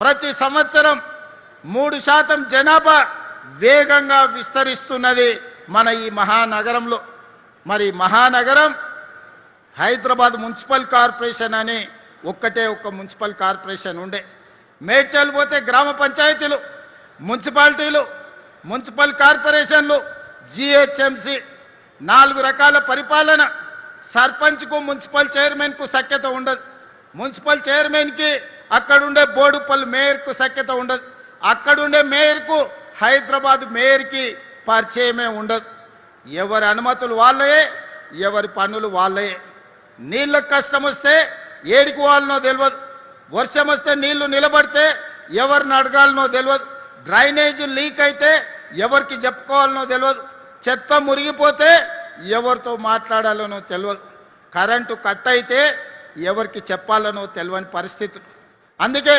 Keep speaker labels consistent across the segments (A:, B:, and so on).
A: ప్రతి సంవత్సరం 3% జనాభా వేగంగా విస్తరిస్తున్నది మన ఈ మహానగరంలో. మరి మహానగరం హైదరాబాద్ మున్సిపల్ కార్పొరేషన్ అని ఒక్కటే ఒక్క మున్సిపల్ కార్పొరేషన్ ఉండే. మేడ్చల్ పోతే గ్రామ పంచాయతీలు, మున్సిపాలిటీలు, మున్సిపల్ కార్పొరేషన్లు, జిహెచ్ఎంసి 4 రకాల పరిపాలన. సర్పంచ్కు మున్సిపల్ చైర్మన్కు సఖ్యత ఉండదు. మున్సిపల్ చైర్మన్కి అక్కడుండే బోడుపల్లి మేయర్కు సఖ్యత ఉండదు. అక్కడుండే మేయర్కు హైదరాబాద్ మేయర్కి పరిచయమే ఉండదు. ఎవరి అనుమతులు వాళ్ళయే, ఎవరి పన్నులు వాళ్ళయే. నీళ్ళకు కష్టం వస్తే ఏడికి వాళ్ళనో తెలియదు. వర్షం వస్తే నీళ్లు నిలబడితే ఎవరిని అడగాలనో తెలియదు. డ్రైనేజ్ లీక్ అయితే ఎవరికి చెప్పుకోవాలనో తెలియదు. చెత్త మురిగిపోతే ఎవరితో మాట్లాడాలనో తెలియదు. కరెంటు కట్ అయితే ఎవరికి చెప్పాలనో తెలియని పరిస్థితులు. అందుకే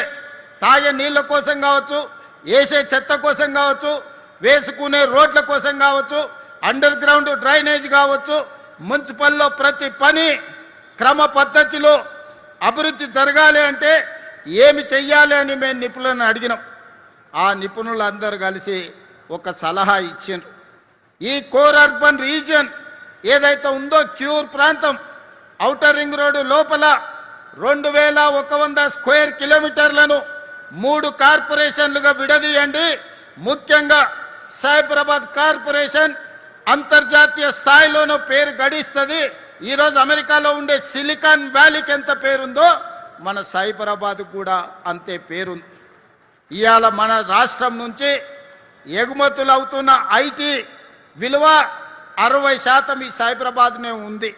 A: తాగే నీళ్ళ కోసం కావచ్చు, వేసే చెత్త కోసం కావచ్చు, వేసుకునే రోడ్ల కోసం కావచ్చు, అండర్ గ్రౌండ్ డ్రైనేజ్ కావచ్చు, మున్సిపల్లో ప్రతి పని క్రమ పద్ధతిలో అభివృద్ధి జరగాలి అంటే ఏమి చెయ్యాలి అని మేము నిపుణులను అడిగినాం. ఆ నిపుణులందరూ కలిసి ఒక సలహా ఇచ్చిండ్రు. ఈ కోర్ అర్బన్ రీజియన్ ఏదైతే ఉందో క్యూర్ ప్రాంతం, ఔటర్ రింగ్ రోడ్డు లోపల 2100 స్క్వేర్ కిలోమీటర్లను 3 కార్పొరేషన్లుగా విడదీయండి. ముఖ్యంగా సైబరాబాద్ కార్పొరేషన్ అంతర్జాతీయ స్థాయిలోనూ పేరు గడిస్తుంది. ఈరోజు అమెరికాలో ఉండే సిలికాన్ వ్యాలీకి ఎంత పేరుందో మన సైబరాబాద్ కూడా అంతే పేరుంది. ఇవాళ మన రాష్ట్రం నుంచి ఎగుమతులు అవుతున్న ఐటీ విలువ 60% ఈ సైబరాబాద్నే ఉంది.